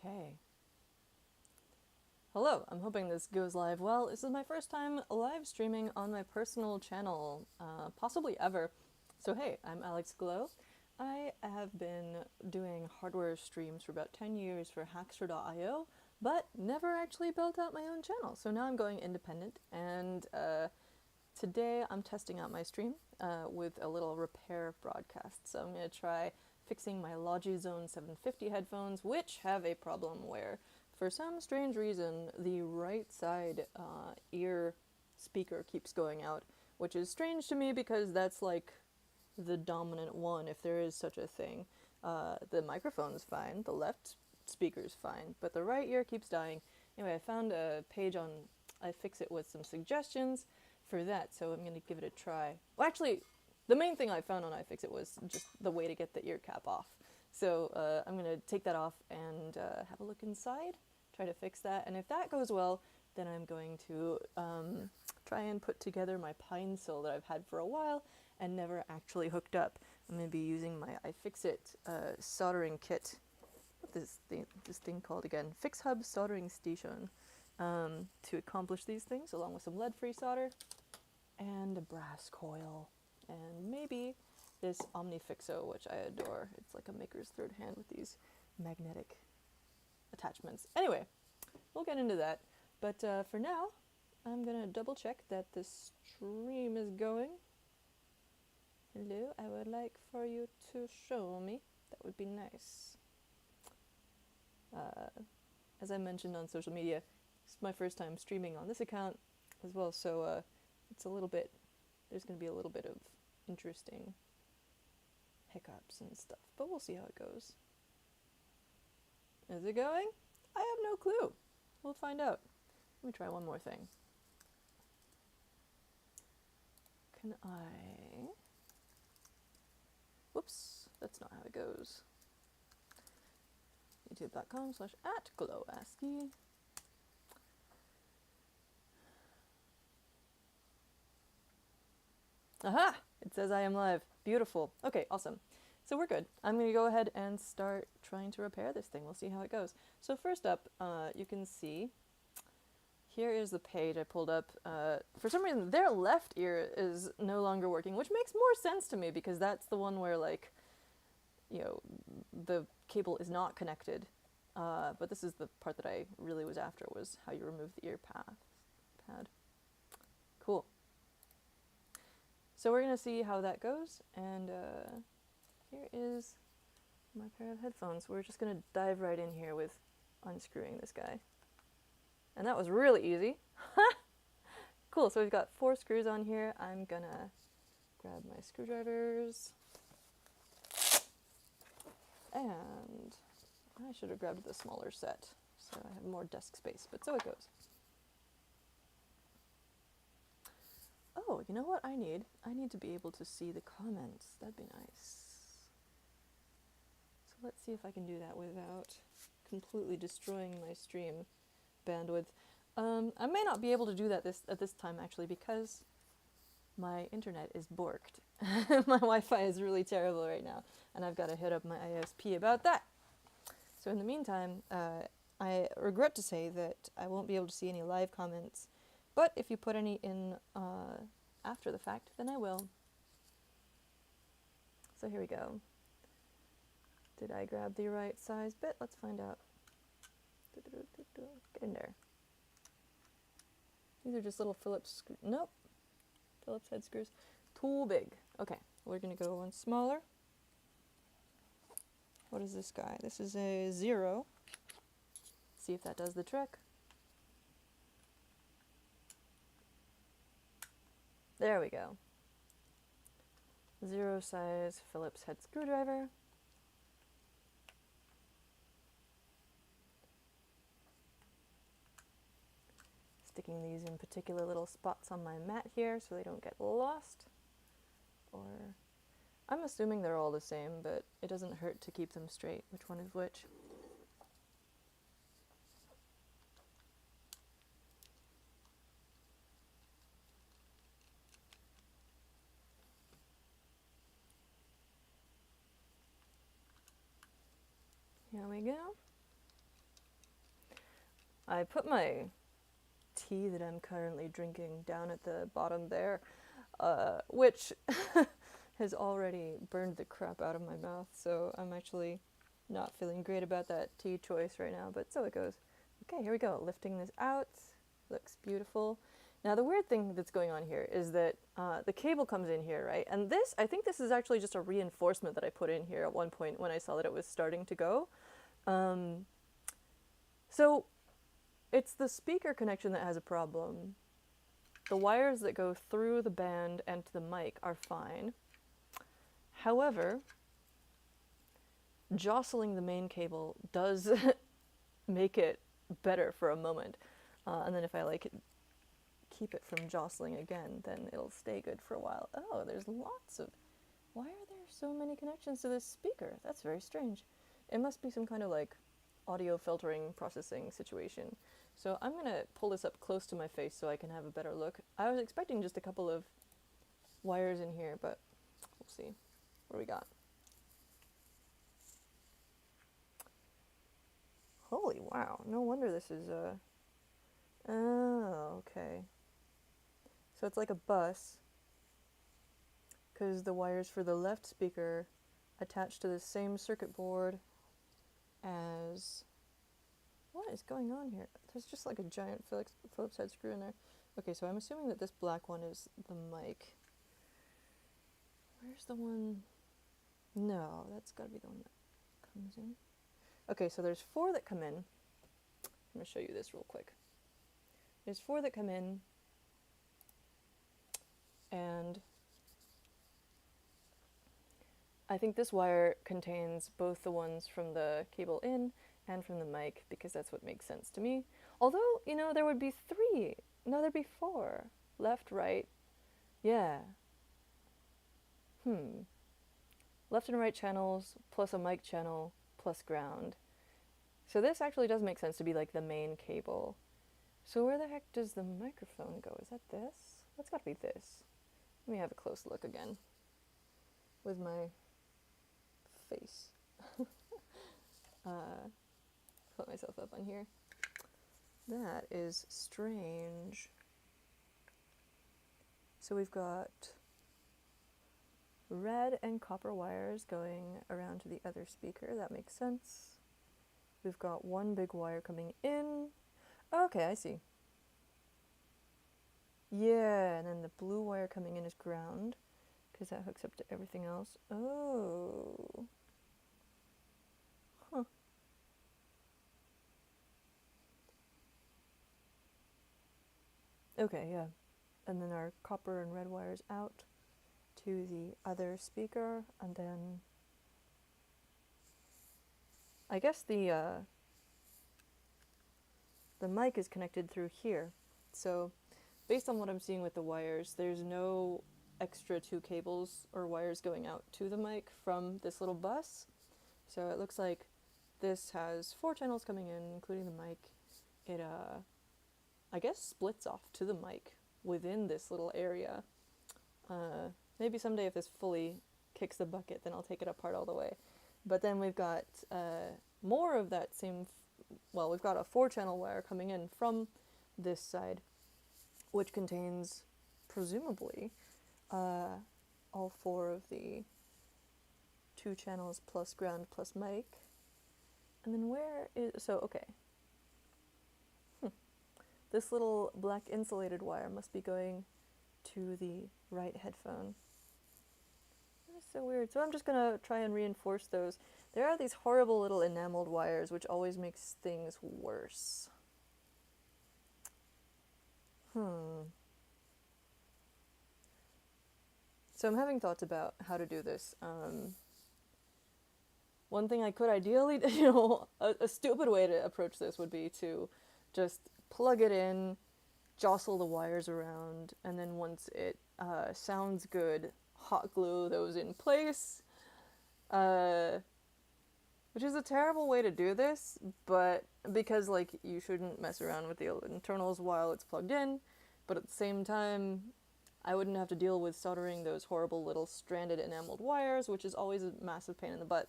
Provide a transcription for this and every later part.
Okay. Hello, I'm hoping this goes live well. This is my first time live streaming on my personal channel, possibly ever. So hey, I'm Alex Glow. I have been doing hardware streams for about 10 years for Hackster.io, but never actually built out my own channel. So now I'm going independent, and today I'm testing out my stream with a little repair broadcast. So I'm going to try fixing my Logi Zone 750 headphones, which have a problem where, for some strange reason, the right side ear speaker keeps going out, which is strange to me because that's like the dominant one, if there is such a thing. The microphone's fine, the left speaker's fine, but the right ear keeps dying. Anyway, I found a page on iFixit with some suggestions for that, so I'm going to give it a try. Well, actually, the main thing I found on iFixit was just the way to get the ear cap off. So I'm going to take that off and have a look inside, try to fix that, and if that goes well, then I'm going to try and put together my pine sill that I've had for a while and never actually hooked up. I'm going to be using my iFixit soldering kit. What's this thing called again? Fix Hub Soldering Station, to accomplish these things, along with some lead-free solder and a brass coil, and maybe this Omnifixo, which I adore. It's like a maker's third hand with these magnetic attachments. Anyway, we'll get into that, but for now, I'm gonna double check that the stream is going. Hello, I would like for you to show me. That would be nice. As I mentioned on social media, it's my first time streaming on this account as well, so it's a little bit, there's going to be a little bit of interesting hiccups and stuff, but we'll see how it goes. Is it going? I have no clue. We'll find out. Let me try one more thing. Can I... Whoops, that's not how it goes. youtube.com/@glowasky. Aha! It says I am live. Beautiful. Okay, awesome. So we're good. I'm going to go ahead and start trying to repair this thing. We'll see how it goes. So first up, you can see, here is the page I pulled up. For some reason, their left ear is no longer working, which makes more sense to me because that's the one where, like, you know, the cable is not connected. But this is the part that I really was after, was how you remove the ear pad. Cool. So we're going to see how that goes, and here is my pair of headphones. We're just going to dive right in here with unscrewing this guy. And that was really easy. Cool, so we've got 4 screws on here. I'm going to grab my screwdrivers. And I should have grabbed the smaller set, so I have more desk space, but so it goes. Oh, you know what I need? I need to be able to see the comments. That'd be nice. So let's see if I can do that without completely destroying my stream bandwidth. I may not be able to do that at this time, actually, because my internet is borked. My Wi-Fi is really terrible right now, and I've got to hit up my ISP about that. So in the meantime, I regret to say that I won't be able to see any live comments, but if you put any in after the fact, then I will. So here we go. Did I grab the right size bit? Let's find out. Get in there. These are just little Phillips screws. Nope. Phillips head screws. Too big. Okay, we're going to go one smaller. What is this guy? This is a 0. See if that does the trick. There we go. 0 size Phillips head screwdriver. Sticking these in particular little spots on my mat here so they don't get lost. Or, I'm assuming they're all the same, but it doesn't hurt to keep them straight, which one is which. Here we go. I put my tea that I'm currently drinking down at the bottom there, which has already burned the crap out of my mouth, so I'm actually not feeling great about that tea choice right now, but so it goes. Okay, here we go. Lifting this out. Looks beautiful. Now the weird thing that's going on here is that the cable comes in here, right? And this, I think this is actually just a reinforcement that I put in here at one point when I saw that it was starting to go. So it's the speaker connection that has a problem. The wires that go through the band and to the mic are fine. However, jostling the main cable does make it better for a moment. And then if I keep it from jostling again, then it'll stay good for a while. Oh, there's lots of... Why are there so many connections to this speaker? That's very strange. It must be some kind of audio filtering processing situation. So I'm gonna pull this up close to my face so I can have a better look. I was expecting just a couple of wires in here, but we'll see. What do we got? Holy wow, no wonder this is oh, okay. So it's like a bus, because the wires for the left speaker attach to the same circuit board as... What is going on here? There's just like a giant Phillips head screw in there. Okay, so I'm assuming that this black one is the mic. Where's the one? No, that's gotta be the one that comes in. Okay, so there's 4 that come in. I'm gonna show you this real quick. There's 4 that come in, and I think this wire contains both the ones from the cable in and from the mic, because that's what makes sense to me. Although, there would be 3. No, there'd be 4. Left, right. Yeah. Left and right channels, plus a mic channel, plus ground. So this actually does make sense to be the main cable. So where the heck does the microphone go? Is that this? That's gotta be this. Let me have a close look again with my face. Put myself up on here. That is strange. So we've got red and copper wires going around to the other speaker. That makes sense. We've got one big wire coming in. Okay, I see. Yeah, and then the blue wire coming in is ground, because that hooks up to everything else. Oh. Huh. Okay, yeah. And then our copper and red wires out to the other speaker, and then I guess the mic is connected through here. So based on what I'm seeing with the wires, there's no extra 2 cables or wires going out to the mic from this little bus. So it looks like this has 4 channels coming in, including the mic. It I guess splits off to the mic within this little area. Maybe someday if this fully kicks the bucket, then I'll take it apart all the way. But then we've got more of that same, we've got a 4-channel wire coming in from this side, which contains, presumably, all 4 of the 2 channels plus ground plus mic. And then where is, okay. This little black insulated wire must be going to the right headphone. That's so weird. So I'm just gonna try and reinforce those. There are these horrible little enameled wires, which always makes things worse. So I'm having thoughts about how to do this. One thing I could ideally, a stupid way to approach this would be to just plug it in, jostle the wires around, and then once it sounds good, hot glue those in place. Which is a terrible way to do this, but because you shouldn't mess around with the internals while it's plugged in, but at the same time, I wouldn't have to deal with soldering those horrible little stranded enameled wires, which is always a massive pain in the butt.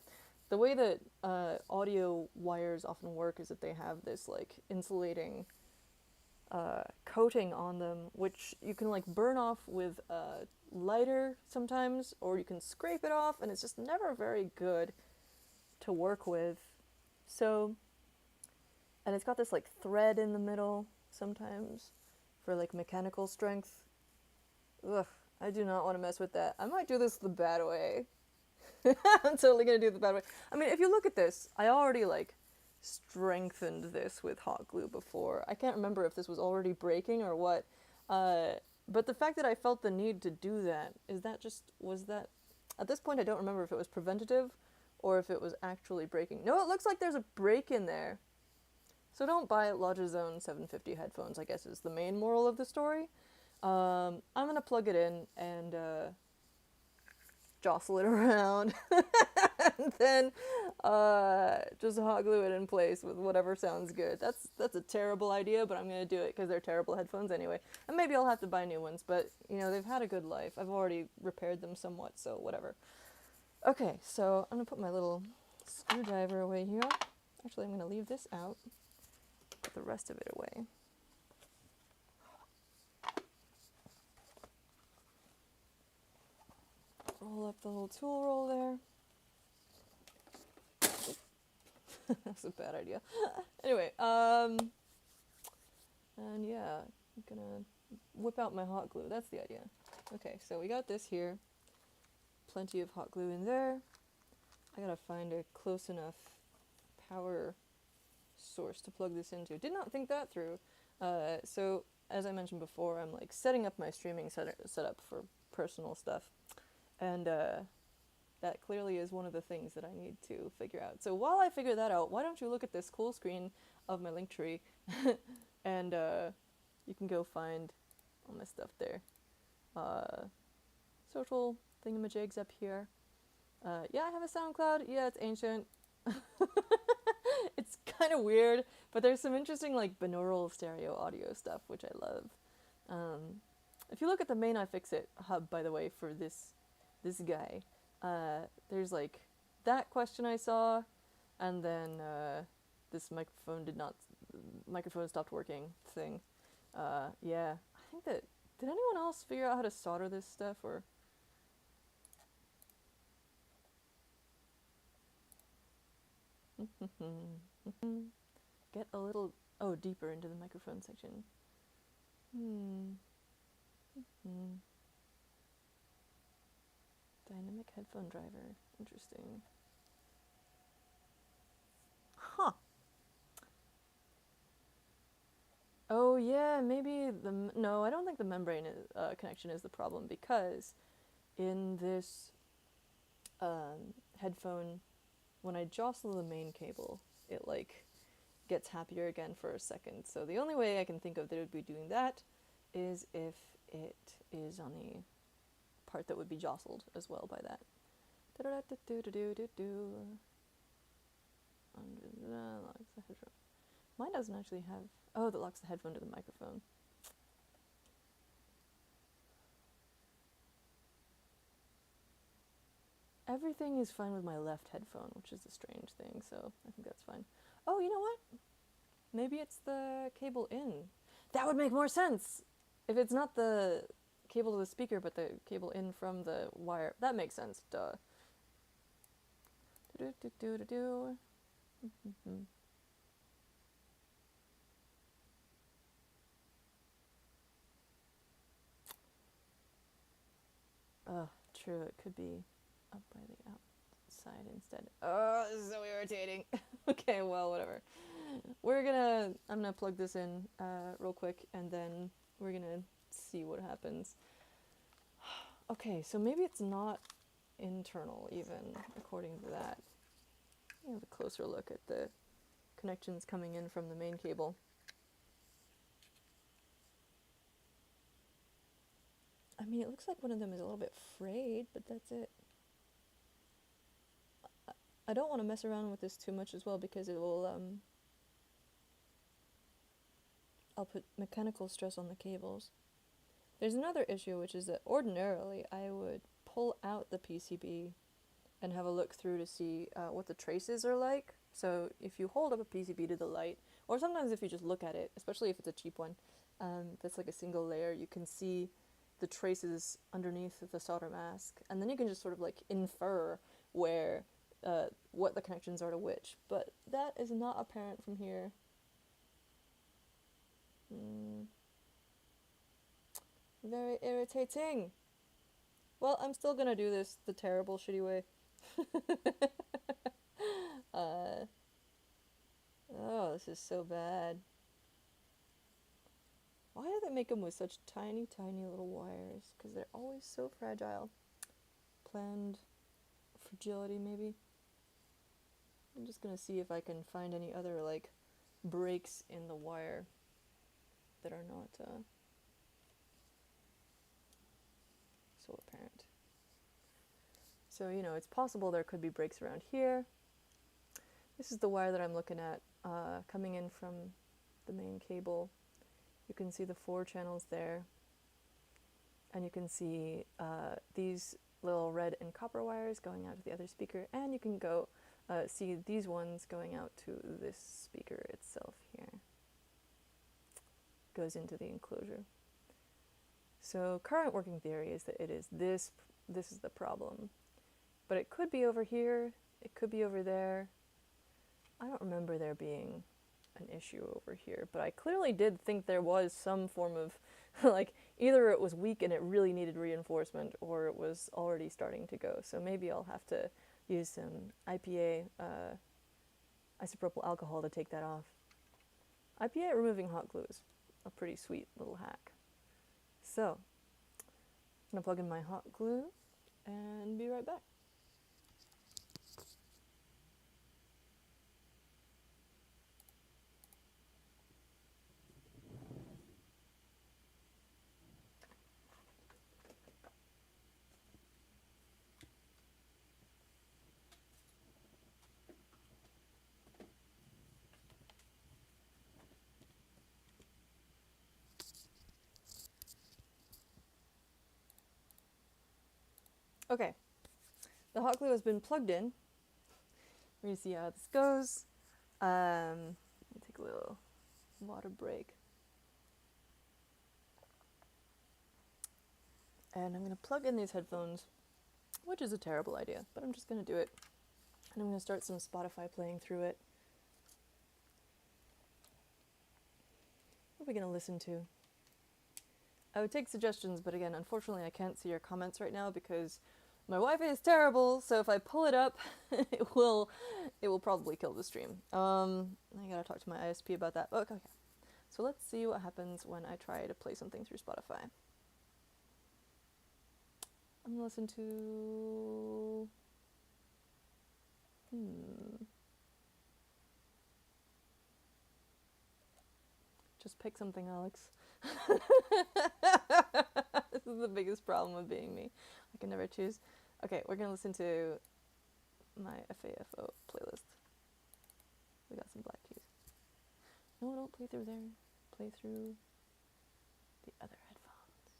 the way that audio wires often work is that they have this like insulating coating on them, which you can like burn off with a lighter sometimes, or you can scrape it off, and it's just never very good to work with. So, and it's got this like thread in the middle sometimes for like mechanical strength. Ugh, I do not want to mess with that. I might do this the bad way. I'm totally gonna do it the bad way. I mean, if you look at this, I already like strengthened this with hot glue before. I can't remember if this was already breaking or what. But the fact that I felt the need to do that, was that, at this point I don't remember if it was preventative or if it was actually breaking. No, it looks like there's a break in there. So don't buy Logi Zone 750 headphones, I guess is the main moral of the story. I'm gonna plug it in and jostle it around and then just hot glue it in place with whatever sounds good. That's a terrible idea, but I'm gonna do it because they're terrible headphones anyway. And maybe I'll have to buy new ones, but you know, they've had a good life. I've already repaired them somewhat, so whatever. Okay, so I'm gonna put my little screwdriver away here. Actually, I'm gonna leave this out, put the rest of it away. Roll up the little tool roll there. That's a bad idea. Anyway, and yeah, I'm gonna whip out my hot glue. That's the idea. Okay, so we got this here. Plenty of hot glue in there. I gotta find a close enough power source to plug this into. Did not think that through. So, as I mentioned before, I'm like setting up my streaming setup for personal stuff. And that clearly is one of the things that I need to figure out. So while I figure that out, why don't you look at this cool screen of my link tree and you can go find all my stuff there. Social thingamajigs up here. Yeah, I have a SoundCloud. Yeah, it's ancient. It's kind of weird, but there's some interesting like binaural stereo audio stuff, which I love. If you look at the main iFixit hub, by the way, for this guy, there's like that question I saw, and then this microphone stopped working thing. Yeah, I think that, did anyone else figure out how to solder this stuff, or? Get a little, deeper into the microphone section. Dynamic headphone driver. Interesting. Huh. Oh yeah, maybe no, I don't think the membrane connection is the problem, because in this headphone, when I jostle the main cable, it like gets happier again for a second. So the only way I can think of that it would be doing that is if it is on the part that would be jostled as well by that. Mine doesn't actually have, that locks the headphone to the microphone. Everything is fine with my left headphone, which is a strange thing, so I think that's fine. Oh, you know what? Maybe it's the cable in. That would make more sense! If it's not the cable to the speaker, but the cable in from the wire. That makes sense, duh. True, it could be up by the outside instead. Oh, this is so irritating. Okay, well, whatever. I'm gonna plug this in real quick, and then we're gonna see what happens. Okay, so maybe it's not internal even, according to that. Let me have a closer look at the connections coming in from the main cable. I mean, it looks like one of them is a little bit frayed, but that's it. I don't want to mess around with this too much as well, because it will, I'll put mechanical stress on the cables. There's another issue, which is that ordinarily I would pull out the PCB and have a look through to see what the traces are like. So if you hold up a PCB to the light, or sometimes if you just look at it, especially if it's a cheap one, that's like a single layer, you can see the traces underneath the solder mask, and then you can just sort of like infer where what the connections are to which. But that is not apparent from here. Very irritating. Well, I'm still gonna do this the terrible, shitty way. Oh, this is so bad. Why do they make them with such tiny, tiny little wires? Because they're always so fragile. Planned fragility, maybe? I'm just gonna see if I can find any other, like, breaks in the wire that are not, so apparent. So, you know, it's possible there could be breaks around here. This is the wire that I'm looking at, coming in from the main cable. You can see the 4 channels there, and you can see these little red and copper wires going out to the other speaker, and you can go see these ones going out to this speaker itself here. Goes into the enclosure. So current working theory is that it is this is the problem. But it could be over here, it could be over there. I don't remember there being an issue over here, but I clearly did think there was some form of, like, either it was weak and it really needed reinforcement, or it was already starting to go. So maybe I'll have to use some IPA, isopropyl alcohol, to take that off. IPA removing hot glue is a pretty sweet little hack. So, I'm gonna plug in my hot glue and be right back. Okay, the hot glue has been plugged in. We're gonna see how this goes. Let me take a little water break. And I'm gonna plug in these headphones, which is a terrible idea, but I'm just gonna do it. And I'm gonna start some Spotify playing through it. What are we gonna listen to? I would take suggestions, but again, unfortunately I can't see your comments right now because my Wi-Fi is terrible, so if I pull it up, it will probably kill the stream. I gotta talk to my ISP about that. Okay. So let's see what happens when I try to play something through Spotify. I'm gonna listen to... Just pick something, Alex. This is the biggest problem with being me. I can never choose. Okay, we're gonna listen to my FAFO playlist. We got some Black Keys. No, don't play through there. Play through the other headphones.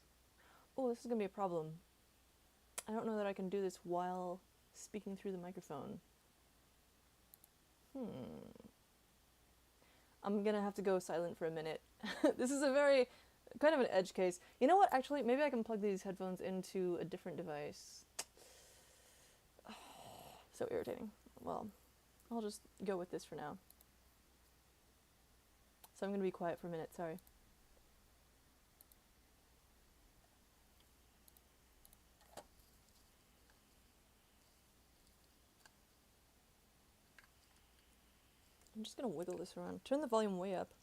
Oh, this is gonna be a problem. I don't know that I can do this while speaking through the microphone. I'm gonna have to go silent for a minute. This is a very, kind of an edge case. You know what, actually, maybe I can plug these headphones into a different device. Oh, so irritating. Well, I'll just go with this for now. So I'm gonna be quiet for a minute, sorry. I'm just gonna wiggle this around. Turn the volume way up.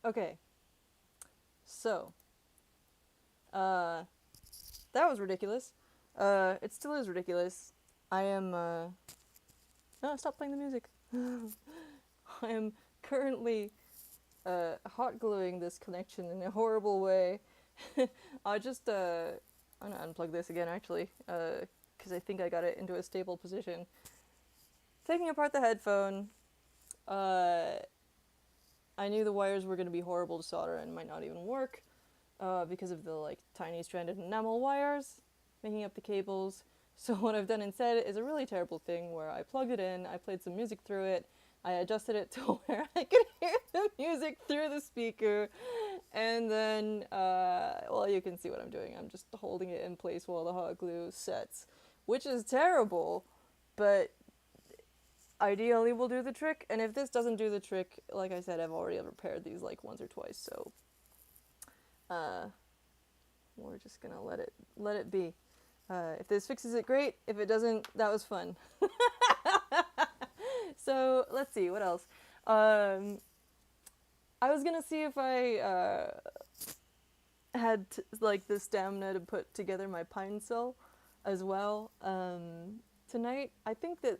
Okay, so, that was ridiculous. It still is ridiculous. I am, no, stop playing the music. I am currently, hot gluing this connection in a horrible way. I just, I'm gonna unplug this again, actually, because I think I got it into a stable position. Taking apart the headphone, I knew the wires were gonna be horrible to solder and might not even work, because of the, like, tiny stranded enamel wires making up the cables. So what I've done instead is a really terrible thing where I plugged it in, I played some music through it, I adjusted it to where I could hear the music through the speaker, and then, well, you can see what I'm doing. I'm just holding it in place while the hot glue sets, which is terrible, but ideally will do the trick. And if this doesn't do the trick, like I said, I've already repaired these like once or twice, so we're just gonna let it be. If this fixes it, great. If it doesn't, that was fun. So let's see, what else? I was gonna see if I had like the stamina to put together my pine cell as well tonight. I think that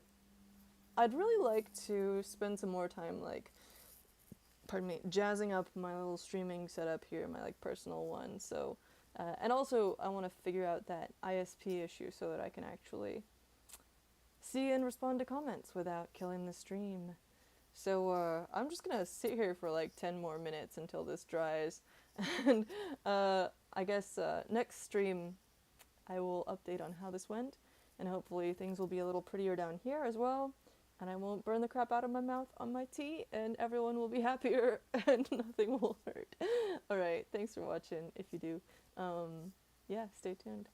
I'd really like to spend some more time, like, pardon me, jazzing up my little streaming setup here, my like personal one. So, and also I want to figure out that ISP issue so that I can actually see and respond to comments without killing the stream. So I'm just gonna sit here for like 10 more minutes until this dries, and I guess next stream I will update on how this went, and hopefully things will be a little prettier down here as well, and I won't burn the crap out of my mouth on my tea, and everyone will be happier, and nothing will hurt. Alright, thanks for watching, if you do. Yeah, stay tuned.